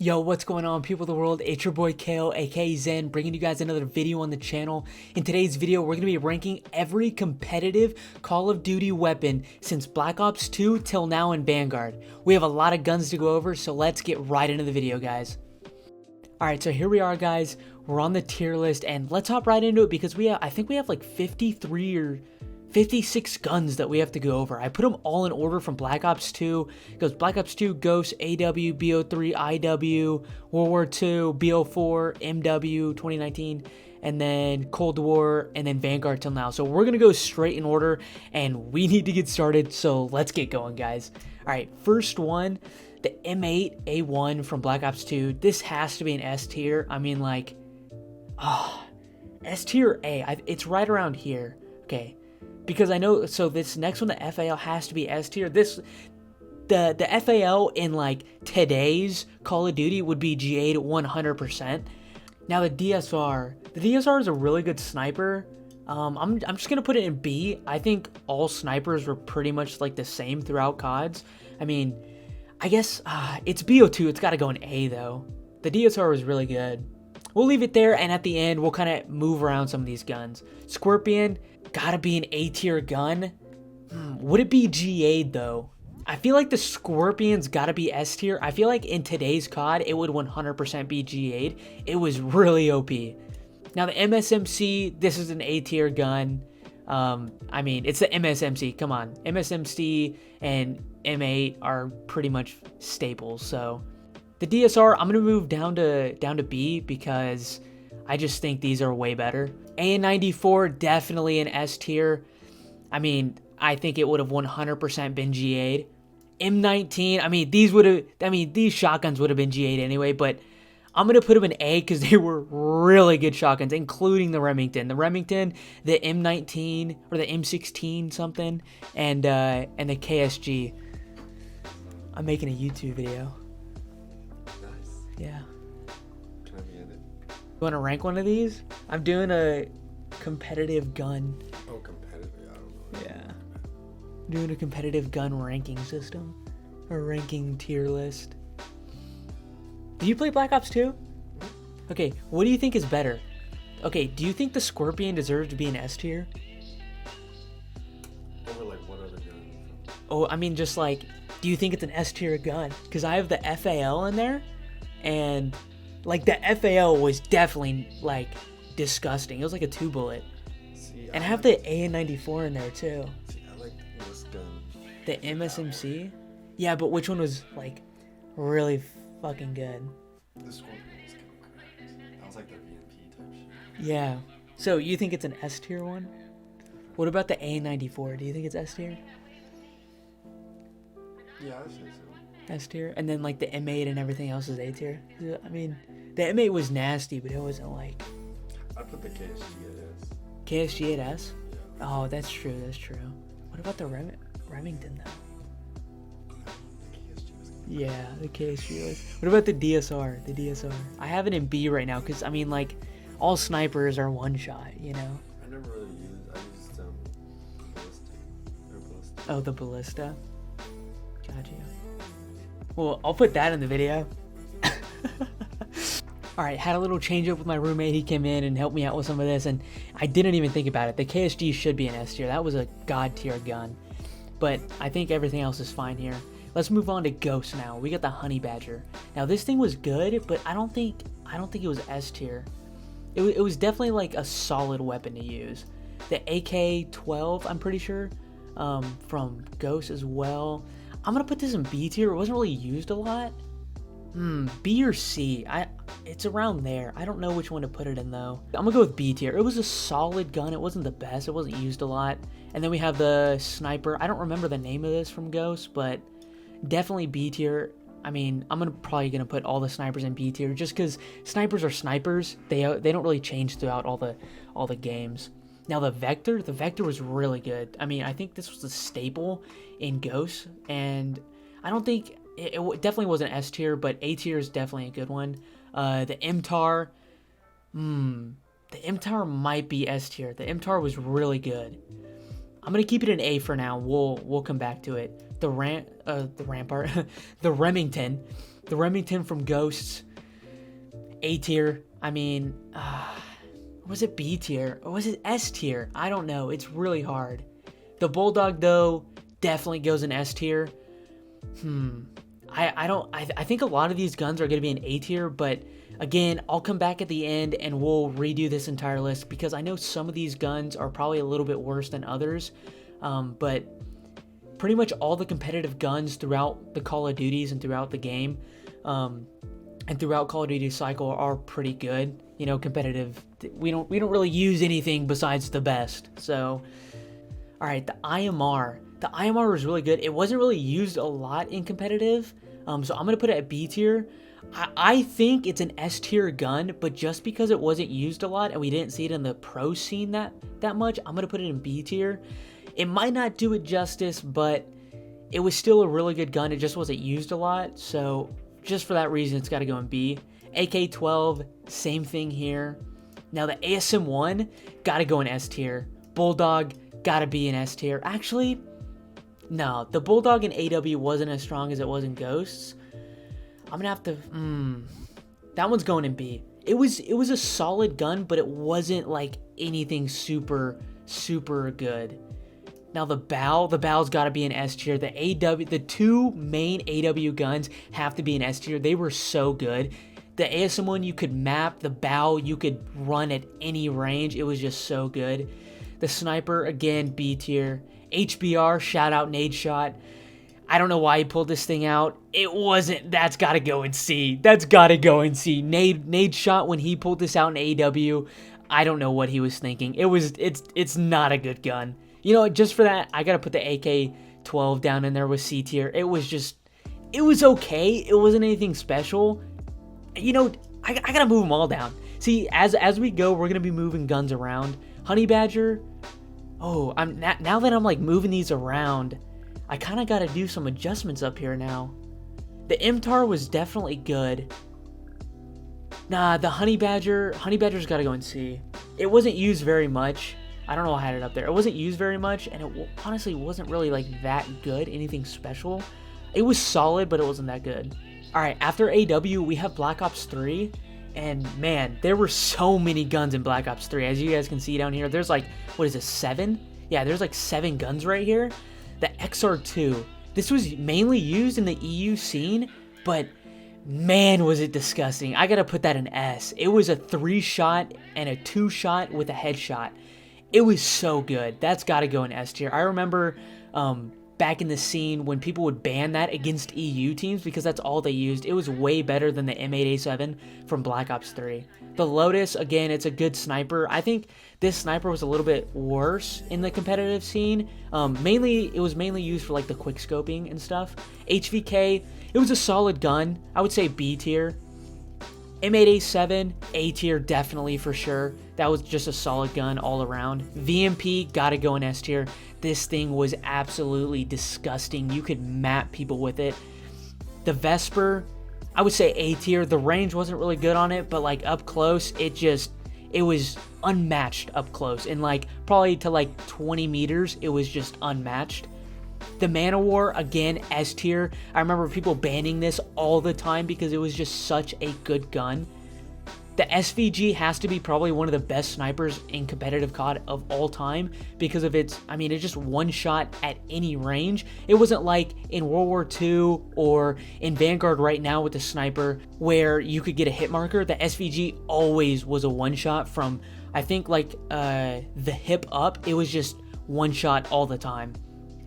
Yo, what's going on, people of the world? It's your boy KO, aka Zen, bringing you guys another video on the channel. In today's video, we're going to be ranking every competitive Call of Duty weapon since Black Ops 2 till now in Vanguard. We have a lot of guns to go over, so let's get right into the video, guys. Alright, so here we are, guys. We're on the tier list, and let's hop right into it because I think we have like 53 or 56 guns that we have to go over. I put them all in order from Black Ops 2. It goes Black Ops 2, Ghost, AW, BO3, IW, World War 2, BO4, MW, 2019, and then Cold War, and then Vanguard till now. So we're going to go straight in order, and we need to get started, so let's get going, guys. Alright, first one, the M8A1 from Black Ops 2. This has to be an S tier. I mean, like, S tier A. It's right around here. Okay. Because I know, so this next one, the FAL, has to be S tier. The FAL in like today's Call of Duty would be G8 100%. Now the DSR is a really good sniper. I'm just gonna put it in B. I think all snipers were pretty much like the same throughout CODs. I mean, I guess it's BO2. It's got to go in A though. The DSR was really good. We'll leave it there, and at the end, we'll kind of move around some of these guns. Scorpion, gotta be an A tier gun. Would it be G8 though? I feel like the Scorpion's gotta be S tier. I feel like in today's COD, it would 100% be G8. It was really OP. Now the MSMC, this is an A tier gun. I mean, it's the MSMC, come on. MSMC and M8 are pretty much staples, so. The DSR, I'm gonna move down to B because I just think these are way better. AN94, definitely an S tier. I mean, I think it would have 100% been G8. M19, I mean, these shotguns would have been G8 anyway, but I'm gonna put them in A because they were really good shotguns, including the Remington. The Remington, the M19 or the M16 something, and the KSG. I'm making a YouTube video. Yeah. Can I be in it? You want to rank one of these? I'm doing a competitive gun. Oh, competitive? I don't know. Yeah. I'm doing a competitive gun ranking system. A ranking tier list. Do you play Black Ops 2? Okay, what do you think is better? Okay, do you think the Scorpion deserves to be an S tier? Over like what other gun? Oh, I mean just like, do you think it's an S tier gun? Because I have the FAL in there. And like the FAL was definitely like disgusting. It was like a 2-bullet. See, and I have the AN94 in there too. See, I like this gun. The MSMC? Yeah, but which one was like really fucking good? This Scorpion was kind of correct. That was like the VMP type shit. Yeah. So you think it's an S tier one? What about the AN94? Do you think it's S tier? Yeah, I say so. S tier, and then like the M8 and everything else is A tier. I mean, the M8 was nasty, but it wasn't like. I put the KSG at S. KSG at S? Yeah. Oh, that's true. That's true. What about the Remington though? The KSG was good. Yeah, the KSG was. What about the DSR? The DSR. I have it in B right now because I mean, like, all snipers are one shot, you know. I never really used. I used ballistic. Oh, the ballista. Gotcha. Well, I'll put that in the video. Alright, had a little change up with my roommate. He came in and helped me out with some of this, and I didn't even think about it. The KSG should be an S tier. That was a god tier gun. But I think everything else is fine here. Let's move on to Ghost now. We got the Honey Badger. Now this thing was good, but I don't think it was S tier. It was definitely like a solid weapon to use. The AK-12, I'm pretty sure, from Ghost as well. I'm gonna put this in B tier. It wasn't really used a lot. B or C. It's around there. I don't know which one to put it in though. I'm gonna go with B tier. It was a solid gun. It wasn't the best. It wasn't used a lot. And then we have the sniper. I don't remember the name of this from Ghost, but definitely B tier. I mean, I'm probably gonna put all the snipers in B tier just because snipers are snipers. They don't really change throughout all the games. Now the Vector was really good. I mean, I think this was a staple in Ghost, and I don't think it definitely wasn't S tier, but A tier is definitely a good one. The MTAR, the MTAR might be S tier. The MTAR was really good. I'm gonna keep it an A for now. We'll come back to it. The Rampart, the Remington. The Remington from Ghosts, A tier. I mean, was it B tier or was it S tier? I don't know. It's really hard. The Bulldog though definitely goes in S tier. I think a lot of these guns are going to be in A tier, but again, I'll come back at the end and we'll redo this entire list because I know some of these guns are probably a little bit worse than others. But pretty much all the competitive guns throughout the Call of Duties and throughout the game, and throughout Call of Duty cycle are pretty good. You know, competitive. We don't really use anything besides the best. So, all right, the IMR. The IMR was really good. It wasn't really used a lot in competitive, so I'm gonna put it at B tier. I think it's an S tier gun, but just because it wasn't used a lot and we didn't see it in the pro scene that much, I'm gonna put it in B tier. It might not do it justice, but it was still a really good gun. It just wasn't used a lot, so just for that reason, it's got to go in B. AK-12, same thing here. Now the ASM-1 got to go in S tier. Bulldog got to be in S tier. Actually, no, the Bulldog in AW wasn't as strong as it was in Ghosts. I'm gonna have to. That one's going in B. It was a solid gun, but it wasn't like anything super good. Now the bow's got to be in S tier. The two main AW guns have to be in S tier. They were so good. The ASM-1 you could map, the bow you could run at any range. It was just so good. The sniper, again, B tier. HBR, shout out Nadeshot. I don't know why he pulled this thing out. It wasn't. That's got to go in C. That's got to go in C. Nadeshot, when he pulled this out in AW, I don't know what he was thinking. It's not a good gun. You know, just for that, I got to put the AK-12 down in there with C tier. It was okay. It wasn't anything special. You know, I got to move them all down. See, as we go, we're going to be moving guns around. Honey Badger. Oh, now that I'm like moving these around, I kind of got to do some adjustments up here now. The MTAR was definitely good. Nah, the Honey Badger's got to go in C. It wasn't used very much. I don't know why I had it up there. It wasn't used very much, and it honestly wasn't really like that good, anything special. It was solid, but it wasn't that good. All right, after AW, we have Black Ops 3, and man, there were so many guns in Black Ops 3. As you guys can see down here, there's like, what is it, 7? Yeah, there's like 7 guns right here. The XR2. This was mainly used in the EU scene, but man, was it disgusting. I gotta put that in S. It was a 3-shot and a 2-shot with a headshot. It was so good. That's got to go in S tier. I remember back in the scene when people would ban that against EU teams because that's all they used. It was way better than the M8A7 from Black Ops 3. The Lotus, again, it's a good sniper. I think this sniper was a little bit worse in the competitive scene. It was mainly used for like the quick scoping and stuff. HVK, it was a solid gun. I would say B tier. M8A7, A tier definitely for sure. That was just a solid gun all around. VMP, gotta go in S tier. This thing was absolutely disgusting. You could map people with it. The Vesper, I would say A tier. The range wasn't really good on it, but like up close, it was unmatched up close. And like probably to like 20 meters, it was just unmatched. The Man-O-War, again, S tier. I remember people banning this all the time because it was just such a good gun. The SVG has to be probably one of the best snipers in competitive COD of all time because of its, I mean, it's just one shot at any range. It wasn't like in World War II or in Vanguard right now with the sniper where you could get a hit marker. The SVG always was a one shot from, I think, like the hip up. It was just one shot all the time.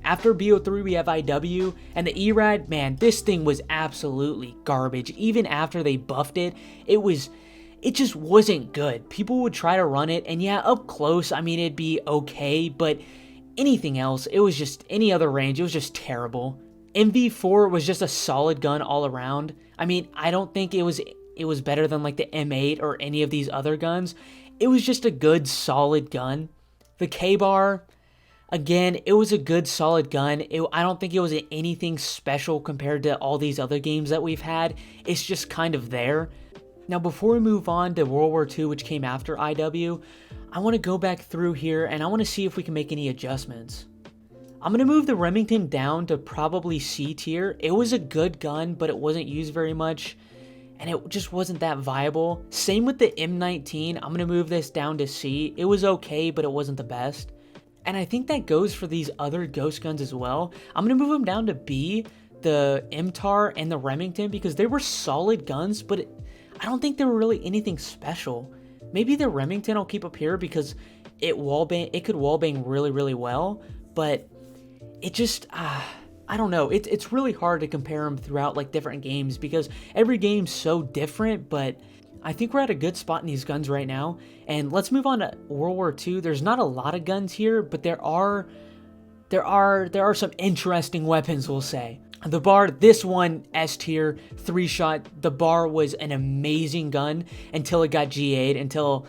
After BO3, we have IW, and the ERAD, man, this thing was absolutely garbage. Even after they buffed it, it just wasn't good. People would try to run it, and yeah, up close, I mean, it'd be okay, but anything else, it was just, any other range, it was just terrible. MV4 was just a solid gun all around. I mean, I don't think it was better than like the M8 or any of these other guns. It was just a good, solid gun. The K-Bar, again, it was a good, solid gun. I don't think it was anything special compared to all these other games that we've had. It's just kind of there. Now, before we move on to World War II, which came after IW, I want to go back through here and I want to see if we can make any adjustments. I'm going to move the Remington down to probably C tier. It was a good gun, but it wasn't used very much, and it just wasn't that viable. Same with the M19. I'm going to move this down to C. It was okay, but it wasn't the best. And I think that goes for these other ghost guns as well. I'm going to move them down to B, the MTAR and the Remington, because they were solid guns, but I don't think they were really anything special. Maybe the Remington I'll keep up here because it could wallbang really, really well, but it just, I don't know. It's really hard to compare them throughout like different games because every game's so different, but I think we're at a good spot in these guns right now. And let's move on to World War II. There's not a lot of guns here, but there are some interesting weapons, we'll say. The bar, this one, S tier, 3-shot. The bar was an amazing gun until it got GA'd, until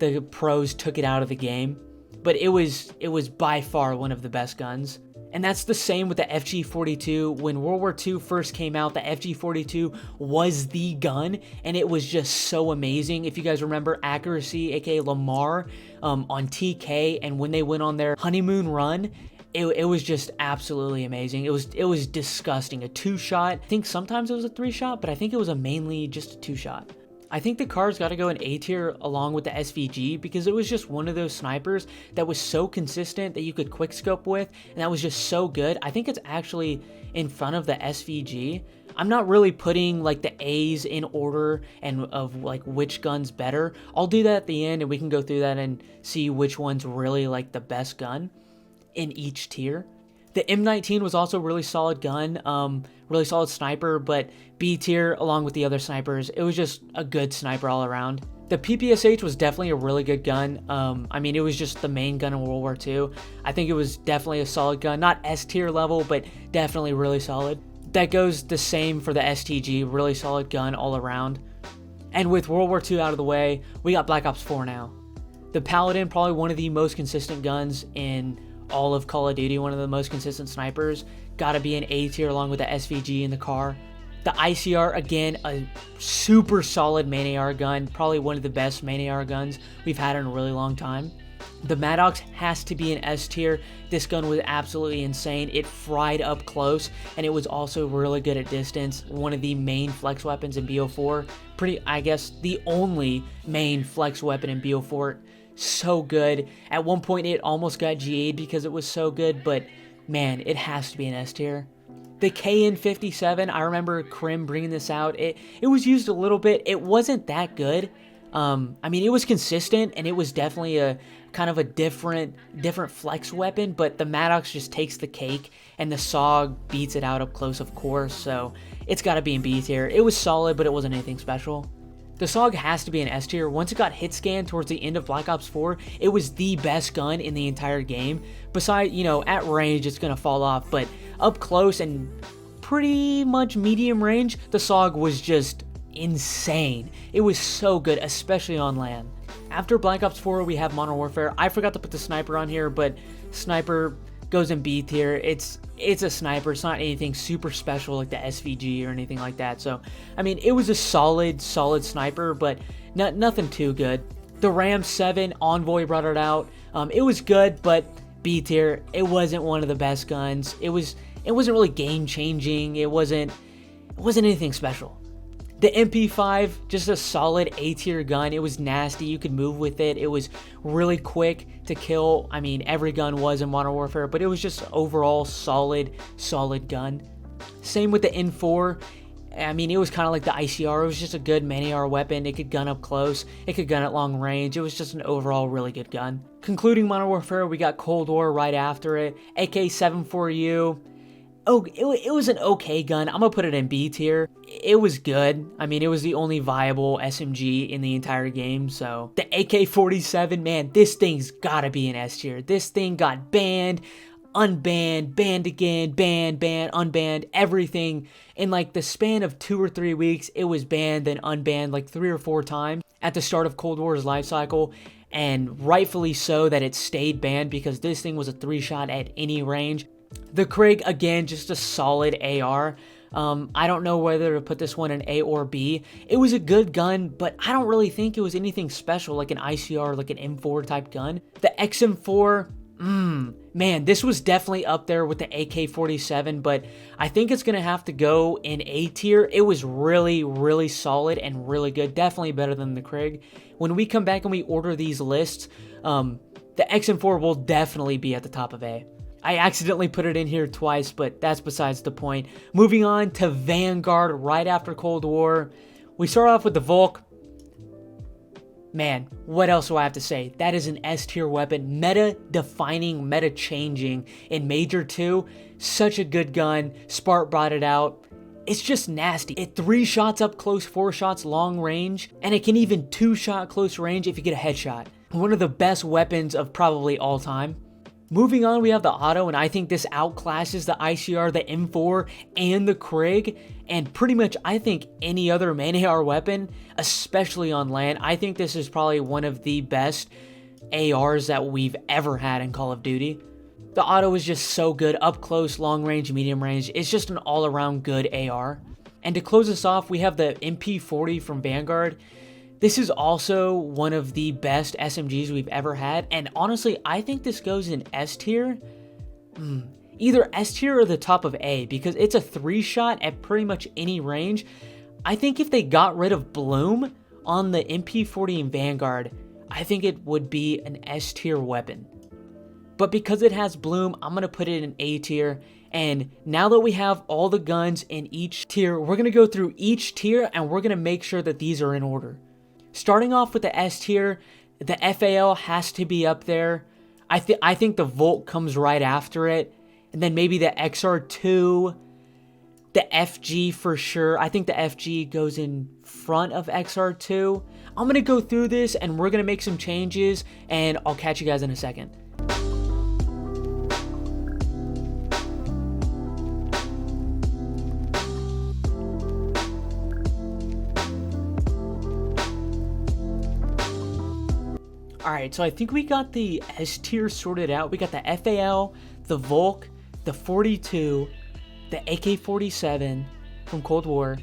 the pros took it out of the game. But it was by far one of the best guns. And that's the same with the FG42. When World War II first came out, the FG42 was the gun, and it was just so amazing. If you guys remember Accuracy, aka Lamar, on TK, and when they went on their honeymoon run, it was just absolutely amazing. It was disgusting. A 2-shot. I think sometimes it was a 3-shot, but I think it was mainly just a 2-shot. I think the car's got to go in A tier along with the SVG because it was just one of those snipers that was so consistent that you could quickscope with, and that was just so good. I think it's actually in front of the SVG. I'm not really putting like the A's in order and of like which gun's better. I'll do that at the end and we can go through that and see which one's really like the best gun in each tier. The M19 was also a really solid gun, really solid sniper, but B tier along with the other snipers. It was just a good sniper all around. The PPSH was definitely a really good gun. I mean, it was just the main gun in World War II. I think it was definitely a solid gun. Not S tier level, but definitely really solid. That goes the same for the STG, really solid gun all around. And with World War II out of the way, we got Black Ops 4 now. The Paladin, probably one of the most consistent guns in all of Call of Duty, one of the most consistent snipers. Gotta be an A tier along with the SVG in the car. The ICR, again, a super solid main AR gun, probably one of the best main AR guns we've had in a really long time. The Maddox has to be an S tier. This gun was absolutely insane. It fried up close, and it was also really good at distance. One of the main flex weapons in BO4. I guess, the only main flex weapon in BO4. So good. At one point it almost got GA'd because it was so good, but man, it has to be an S tier. The KN57, I remember Krim bringing this out. It was used a little bit. It wasn't that good. I mean, it was consistent and it was definitely a kind of a different flex weapon, but the Maddox just takes the cake and the SOG beats it out up close, of course, so it's got to be in B tier. It was solid, but it wasn't anything special. The SOG has to be an S tier. Once it got hit scanned towards the end of Black Ops 4, it was the best gun in the entire game. Besides, you know, at range, it's going to fall off, but up close and pretty much medium range, the SOG was just insane. It was so good, especially on land. After Black Ops 4, we have Modern Warfare. I forgot to put the sniper on here, but sniper goes in B tier. It's a sniper. It's not anything super special like the SVG or anything like that. So, I mean, it was a solid sniper, but nothing too good. The Ram 7 Envoy brought it out. It was good, but B tier. It wasn't one of the best guns. It wasn't really game changing. It wasn't anything special. The MP5, just a solid A tier gun. It was nasty. You could move with it. It was really quick to kill. I mean, every gun was in Modern Warfare, but it was just overall solid gun. Same with the N4. I mean, it was kind of like the ICR. It was just a good main AR weapon. It could gun up close. It could gun at long range. It was just an overall really good gun. Concluding Modern Warfare, we got Cold War right after it. AK-74U. Oh, it was an okay gun. I'm gonna put it in B tier. It was good. I mean, it was the only viable SMG in the entire game, so. The AK-47, man, this thing's gotta be an S tier. This thing got banned, unbanned, banned again, banned, unbanned, everything. In like the span of 2 or 3 weeks, it was banned, then unbanned like 3 or 4 times at the start of Cold War's life cycle. And rightfully so that it stayed banned because this thing was a 3-shot at any range. The Krig, again, just a solid AR. I don't know whether to put this one in A or B. It was a good gun, but I don't really think it was anything special like an ICR, like an M4 type gun. The XM4, Man, this was definitely up there with the AK-47, but I think it's going to have to go in A tier. It was really, really solid and really good. Definitely better than the Krig. When we come back and we order these lists, the XM4 will definitely be at the top of A. I accidentally put it in here twice, but that's besides the point. Moving on to Vanguard right after Cold War. We start off with the Volk. Man, what else do I have to say? That is an S tier weapon, meta-defining, meta-changing in Major 2. Such a good gun. Spark brought it out. It's just nasty. It 3 shots up close, 4 shots long range, and it can even 2-shot close range if you get a headshot. One of the best weapons of probably all time. Moving on, we have the auto, and I think this outclasses the ICR, the M4, and the Krig, and pretty much I think any other main AR weapon, especially on land. I think this is probably one of the best ARs that we've ever had in Call of Duty. The auto is just so good, up close, long range, medium range. It's just an all-around good AR. And to close us off, we have the MP40 from Vanguard. This is also one of the best SMGs we've ever had, and honestly, I think this goes in S tier. Either S tier or the top of A, because it's a 3-shot at pretty much any range. I think if they got rid of Bloom on the MP40 in Vanguard, I think it would be an S tier weapon. But because it has Bloom, I'm going to put it in A tier. And now that we have all the guns in each tier, we're going to go through each tier and we're going to make sure that these are in order. Starting off with the S tier, the FAL has to be up there. I think the Volt comes right after it. And then maybe the XR2, the FG for sure. I think the FG goes in front of XR2. I'm going to go through this and we're going to make some changes. And I'll catch you guys in a second. Alright, so I think we got the S tier sorted out. We got the FAL, the Volk, the 42, the AK-47 from Cold War,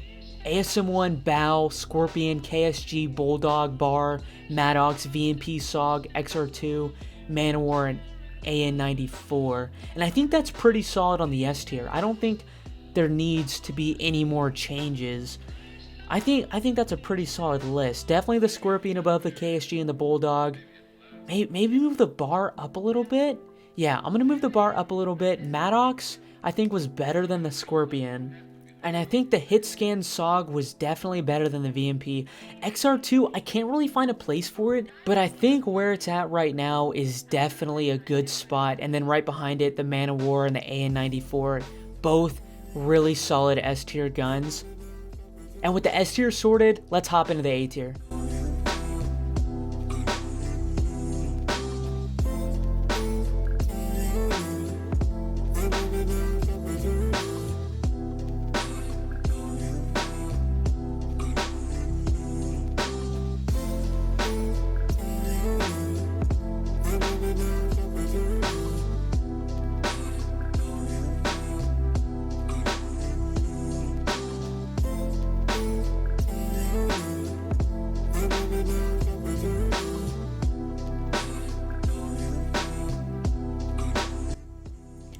ASM-1, BAL, Scorpion, KSG, Bulldog, BAR, Maddox, VMP, SOG, XR2, Man-O-War, and AN-94. And I think that's pretty solid on the S tier. I don't think there needs to be any more changes. I think that's a pretty solid list. Definitely the Scorpion above the KSG and the Bulldog. Maybe move the bar up a little bit. Yeah, I'm going to move the bar up a little bit. Maddox, I think, was better than the Scorpion. And I think the hit scan SOG was definitely better than the VMP. XR2, I can't really find a place for it, but I think where it's at right now is definitely a good spot. And then right behind it, the Man-O-War and the AN-94, both really solid S tier guns. And with the S tier sorted, let's hop into the A tier.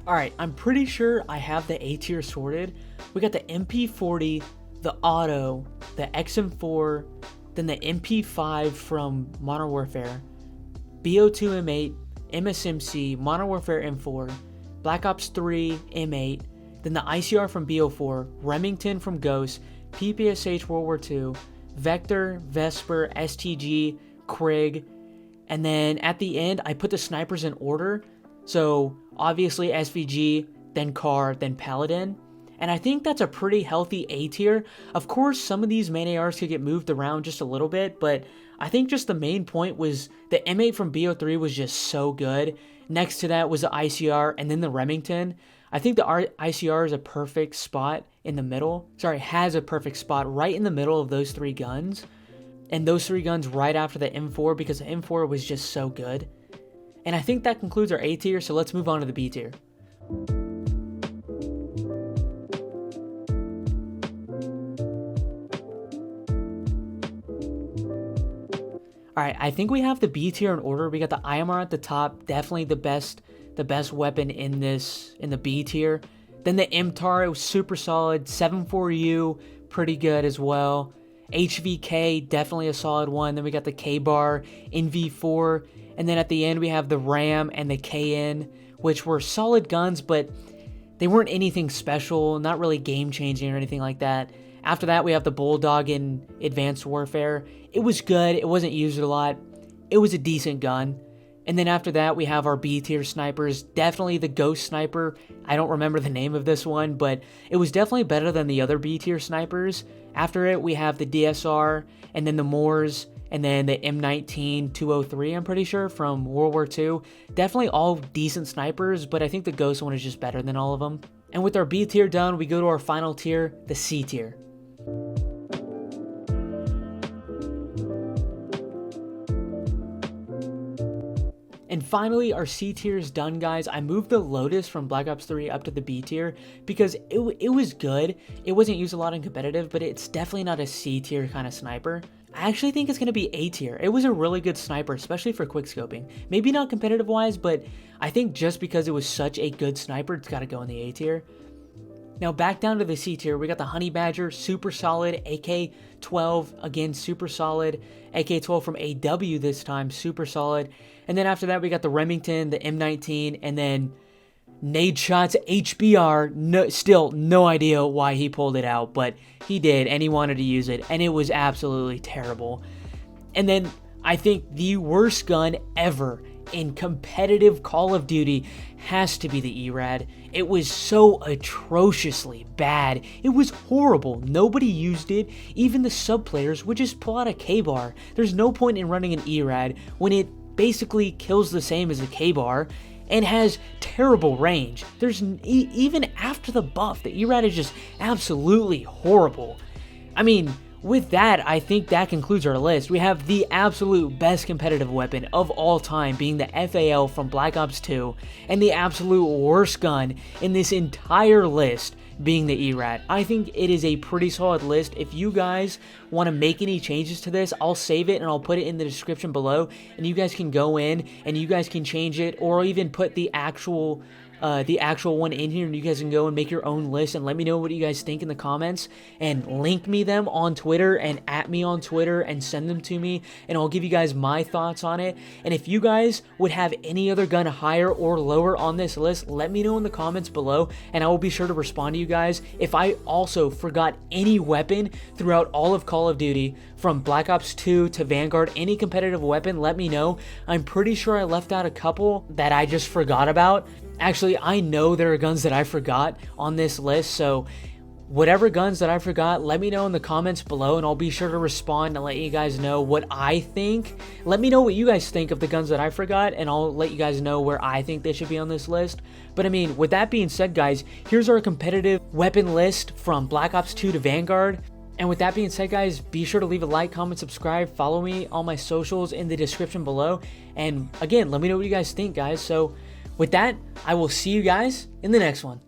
Alright, I'm pretty sure I have the A tier sorted. We got the MP40, the Auto, the XM4, then the MP5 from Modern Warfare, BO2 M8, MSMC, Modern Warfare M4, Black Ops 3 M8, then the ICR from BO4, Remington from Ghost, PPSH World War II, Vector, Vesper, STG, Krig, and then at the end I put the snipers in order. So obviously SVG, then CAR, then Paladin. And I think that's a pretty healthy A tier. Of course, some of these main ARs could get moved around just a little bit, but I think just the main point was the M8 from BO3 was just so good. Next to that was the ICR and then the Remington. I think the ICR is a perfect spot in the middle. Sorry, has a perfect spot right in the middle of those 3 guns. And those 3 guns right after the M4 because the M4 was just so good. And I think that concludes our A tier, so let's move on to the B tier. Alright, I think we have the B tier in order. We got the IMR at the top, definitely the best the best weapon in the B tier. Then the MTAR, it was super solid. 7.4U, pretty good as well. HVK, definitely a solid one. Then we got the K-Bar, NV4, and then at the end we have the RAM and the KN, which were solid guns, but they weren't anything special, not really game-changing or anything like that. After that, we have the Bulldog in Advanced Warfare. It was good. It wasn't used a lot. It was a decent gun. And then after that, we have our B-tier snipers. Definitely the Ghost Sniper. I don't remember the name of this one, but it was definitely better than the other B-tier snipers. After it, we have the DSR, and then the Moors, and then the M19-203, I'm pretty sure, from World War II. Definitely all decent snipers, but I think the Ghost one is just better than all of them. And with our B tier done, we go to our final tier, the C tier. And finally, our C tier is done, guys. I moved the Lotus from Black Ops 3 up to the B tier because it was good. It wasn't used a lot in competitive, but it's definitely not a C tier kind of sniper. I actually think it's going to be A tier. It was a really good sniper, especially for quickscoping. Maybe not competitive-wise, but I think just because it was such a good sniper, it's got to go in the A tier. Now back down to the C tier, we got the Honey Badger, super solid. AK-12, again, super solid. AK-12 from AW this time, super solid. And then after that, we got the Remington, the M19, and then Nadeshot's HBR. Still no idea why he pulled it out, but he did, and he wanted to use it, and it was absolutely terrible. And then I think the worst gun ever in competitive Call of Duty has to be the ERAD. It was so atrociously bad. It was horrible. Nobody used it. Even the sub players would just pull out a K-Bar. There's no point in running an ERAD when it basically kills the same as a K-Bar and has terrible range. There's even after the buff, the ERAD is just absolutely horrible. I mean, with that, I think that concludes our list. We have the absolute best competitive weapon of all time being the FAL from Black Ops 2, and the absolute worst gun in this entire list being the ERAD. I think it is a pretty solid list. If you guys want to make any changes to this, I'll save it and I'll put it in the description below, and you guys can go in and you guys can change it, or even put the actual one in here, and you guys can go and make your own list and let me know what you guys think in the comments, and link me them on Twitter and at me on Twitter and send them to me, and I'll give you guys my thoughts on it. And if you guys would have any other gun higher or lower on this list, let me know in the comments below, and I will be sure to respond to you guys. If I also forgot any weapon throughout all of Call of Duty, from Black Ops 2 to Vanguard, any competitive weapon, let me know. I'm pretty sure I left out a couple that I just forgot about. Actually, I know there are guns that I forgot on this list, so whatever guns that I forgot, let me know in the comments below, and I'll be sure to respond and let you guys know what I think. Let me know what you guys think of the guns that I forgot, and I'll let you guys know where I think they should be on this list. But I mean, with that being said, guys, here's our competitive weapon list from Black Ops 2 to Vanguard. And with that being said, guys, be sure to leave a like, comment, subscribe, follow me on my socials in the description below. And again, let me know what you guys think, guys. So with that, I will see you guys in the next one.